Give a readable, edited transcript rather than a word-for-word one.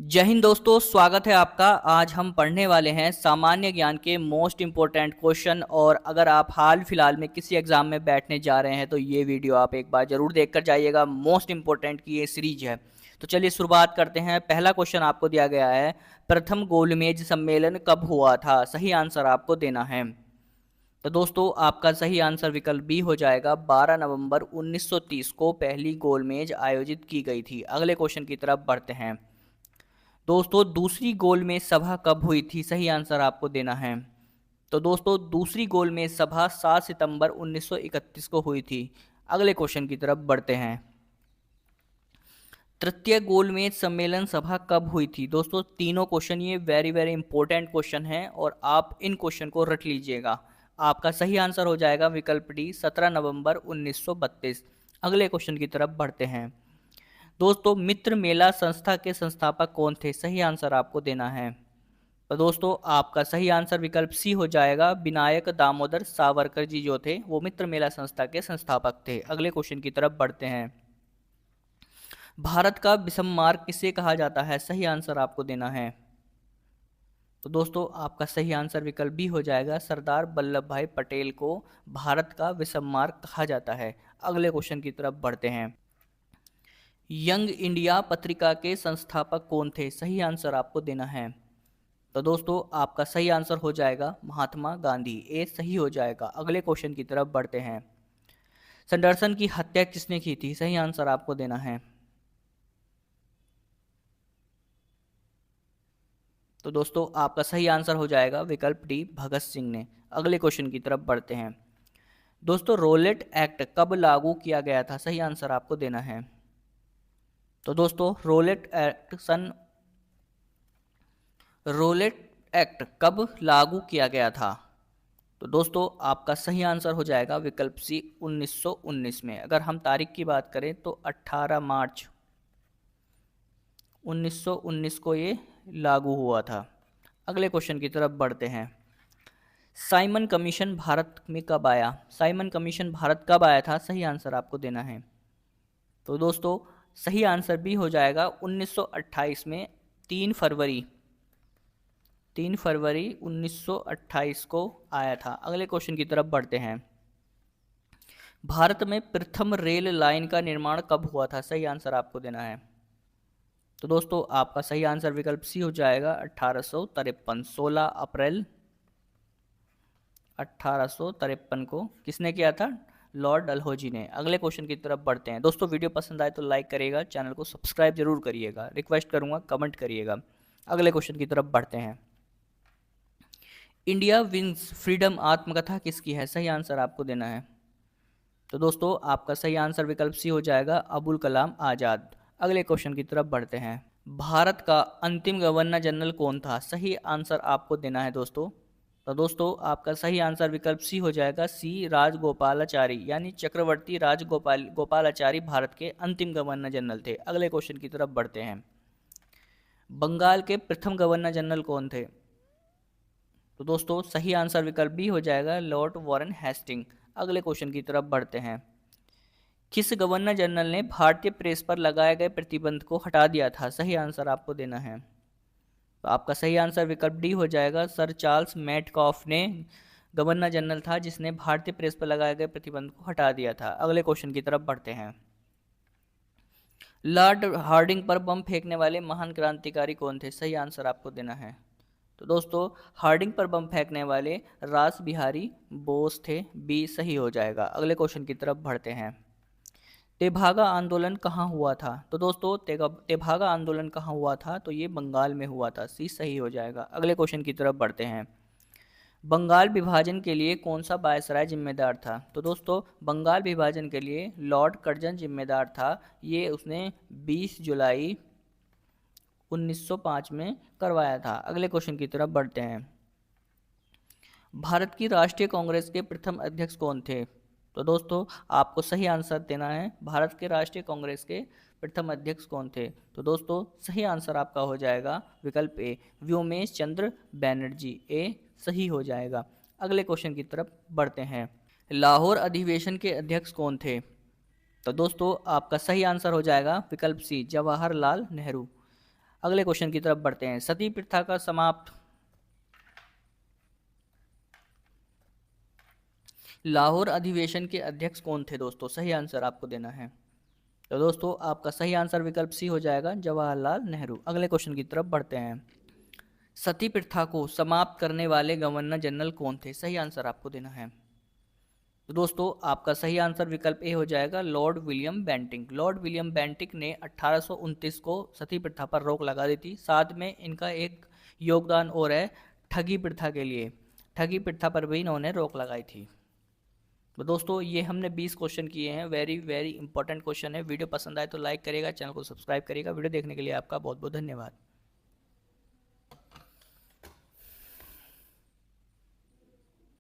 जय हिंद दोस्तों, स्वागत है आपका। आज हम पढ़ने वाले हैं सामान्य ज्ञान के मोस्ट इम्पोर्टेंट क्वेश्चन। और अगर आप हाल फिलहाल में किसी एग्जाम में बैठने जा रहे हैं तो ये वीडियो आप एक बार जरूर देख कर जाइएगा। मोस्ट इम्पोर्टेंट की ये सीरीज है। तो चलिए शुरुआत करते हैं। पहला क्वेश्चन आपको दिया गया है, प्रथम गोलमेज सम्मेलन कब हुआ था? सही आंसर आपको देना है। तो दोस्तों आपका सही आंसर विकल्प बी हो जाएगा। 12 नवंबर 1930 को पहली गोलमेज आयोजित की गई थी। अगले क्वेश्चन की तरफ बढ़ते हैं। दोस्तों दूसरी गोलमेज सभा कब हुई थी? सही आंसर आपको देना है। तो दोस्तों दूसरी गोलमेज सभा 7 सितंबर 1931 को हुई थी। अगले क्वेश्चन की तरफ बढ़ते हैं। तृतीय गोलमेज सम्मेलन सभा कब हुई थी? दोस्तों तीनों क्वेश्चन ये वेरी वेरी इंपॉर्टेंट क्वेश्चन हैं और आप इन क्वेश्चन को रट लीजिएगा। आपका सही आंसर हो जाएगा विकल्प डी, 17 नवंबर 1932। अगले क्वेश्चन की तरफ बढ़ते हैं। दोस्तों मित्र मेला संस्था के संस्थापक कौन थे? सही आंसर आपको देना है। तो दोस्तों आपका सही आंसर विकल्प सी हो जाएगा। विनायक दामोदर सावरकर जी जो थे वो मित्र मेला संस्था के संस्थापक थे। अगले क्वेश्चन की तरफ बढ़ते हैं। भारत का विषम मार्ग किसे कहा जाता है? सही आंसर आपको देना है। तो दोस्तों आपका सही आंसर विकल्प बी हो जाएगा। सरदार वल्लभ भाई पटेल को भारत का विषम मार्ग कहा जाता है। अगले क्वेश्चन की तरफ बढ़ते हैं। यंग इंडिया पत्रिका के संस्थापक कौन थे? सही आंसर आपको देना है। तो दोस्तों आपका सही आंसर हो जाएगा महात्मा गांधी। ए सही हो जाएगा। अगले क्वेश्चन की तरफ बढ़ते हैं। संडरसन की हत्या किसने की थी? सही आंसर आपको देना है। तो दोस्तों आपका सही आंसर हो जाएगा विकल्प डी, भगत सिंह ने। अगले क्वेश्चन की तरफ बढ़ते हैं। दोस्तों रोलेट एक्ट कब लागू किया गया था? सही आंसर आपको देना है। तो दोस्तों रोलेट एक्ट कब लागू किया गया था? तो दोस्तों आपका सही आंसर हो जाएगा विकल्प सी, 1919 में। अगर हम तारीख की बात करें तो 18 मार्च 1919 को ये लागू हुआ था। अगले क्वेश्चन की तरफ बढ़ते हैं। साइमन कमीशन भारत में कब आया? साइमन कमीशन भारत कब आया था? सही आंसर आपको देना है। तो दोस्तों सही आंसर भी हो जाएगा 1928 में। 3 फरवरी 1928 को आया था। अगले क्वेश्चन की तरफ बढ़ते हैं। भारत में प्रथम रेल लाइन का निर्माण कब हुआ था? सही आंसर आपको देना है। तो दोस्तों आपका सही आंसर विकल्प सी हो जाएगा 1853। 16 अप्रैल 1853 को किसने किया था? लॉर्ड डलहौजी ने। अगले क्वेश्चन की तरफ बढ़ते हैं। दोस्तों वीडियो पसंद आए तो लाइक करिएगा, चैनल को सब्सक्राइब जरूर करिएगा, रिक्वेस्ट करूंगा कमेंट करिएगा। अगले क्वेश्चन की तरफ बढ़ते हैं। इंडिया विंस फ्रीडम आत्मकथा किसकी है? सही आंसर आपको देना है। तो दोस्तों आपका सही आंसर विकल्प सी हो जाएगा, अबुल कलाम आजाद। अगले क्वेश्चन की तरफ बढ़ते हैं। भारत का अंतिम गवर्नर जनरल कौन था? सही आंसर आपको देना है दोस्तों। तो दोस्तों आपका सही आंसर विकल्प सी हो जाएगा, सी राजगोपालाचारी, यानी चक्रवर्ती गोपालाचारी भारत के अंतिम गवर्नर जनरल थे। अगले क्वेश्चन की तरफ बढ़ते हैं। बंगाल के प्रथम गवर्नर जनरल कौन थे? तो दोस्तों सही आंसर विकल्प बी हो जाएगा, लॉर्ड वॉरेन हेस्टिंग। अगले क्वेश्चन की तरफ बढ़ते हैं। किस गवर्नर जनरल ने भारतीय प्रेस पर लगाए गए प्रतिबंध को हटा दिया था? सही आंसर आपको देना है। तो आपका सही आंसर विकल्प डी हो जाएगा, सर चार्ल्स मेटकॉफ ने गवर्नर जनरल था जिसने भारतीय प्रेस पर लगाए गए प्रतिबंध को हटा दिया था। अगले क्वेश्चन की तरफ बढ़ते हैं। लॉर्ड हार्डिंग पर बम फेंकने वाले महान क्रांतिकारी कौन थे? सही आंसर आपको देना है। तो दोस्तों हार्डिंग पर बम फेंकने वाले रास बिहारी बोस थे। बी सही हो जाएगा। अगले क्वेश्चन की तरफ बढ़ते हैं। तेभागा आंदोलन कहाँ हुआ था? तो दोस्तों तेभागा आंदोलन कहाँ हुआ था? तो ये बंगाल में हुआ था। सी सही हो जाएगा। अगले क्वेश्चन की तरफ बढ़ते हैं। बंगाल विभाजन के लिए कौन सा वायसराय जिम्मेदार था? तो दोस्तों बंगाल विभाजन के लिए लॉर्ड कर्जन जिम्मेदार था। ये उसने 20 जुलाई 1905 में करवाया था। अगले क्वेश्चन की तरफ बढ़ते हैं। भारत की राष्ट्रीय कांग्रेस के प्रथम अध्यक्ष कौन थे? तो दोस्तों आपको सही आंसर देना है। भारत के राष्ट्रीय कांग्रेस के प्रथम अध्यक्ष कौन थे? तो दोस्तों सही आंसर आपका हो जाएगा विकल्प ए, व्योमेश चंद्र बैनर्जी। ए सही हो जाएगा। अगले क्वेश्चन की तरफ बढ़ते हैं। लाहौर अधिवेशन के अध्यक्ष कौन थे? तो दोस्तों आपका सही आंसर हो जाएगा विकल्प सी, जवाहरलाल नेहरू। अगले क्वेश्चन की तरफ बढ़ते हैं। सती प्रथा का समाप्त लाहौर अधिवेशन के अध्यक्ष कौन थे दोस्तों? सही आंसर आपको देना है। तो दोस्तों आपका सही आंसर विकल्प सी हो जाएगा, जवाहरलाल नेहरू। अगले क्वेश्चन की तरफ बढ़ते हैं। सती प्रथा को समाप्त करने वाले गवर्नर जनरल कौन थे? सही आंसर आपको देना है। तो दोस्तों आपका सही आंसर विकल्प ए हो जाएगा, Lord William Bentinck. Lord William Bentinck ने 1829 को सती प्रथा पर रोक लगा दी थी। साथ में इनका एक योगदान और है ठगी प्रथा के लिए, ठगी प्रथा पर भी इन्होंने रोक लगाई थी। तो दोस्तों ये हमने 20 क्वेश्चन किए हैं, वेरी वेरी इंपॉर्टेंट क्वेश्चन है। वीडियो पसंद आए तो लाइक करिएगा, चैनल को सब्सक्राइब करिएगा। वीडियो देखने के लिए आपका बहुत बहुत धन्यवाद।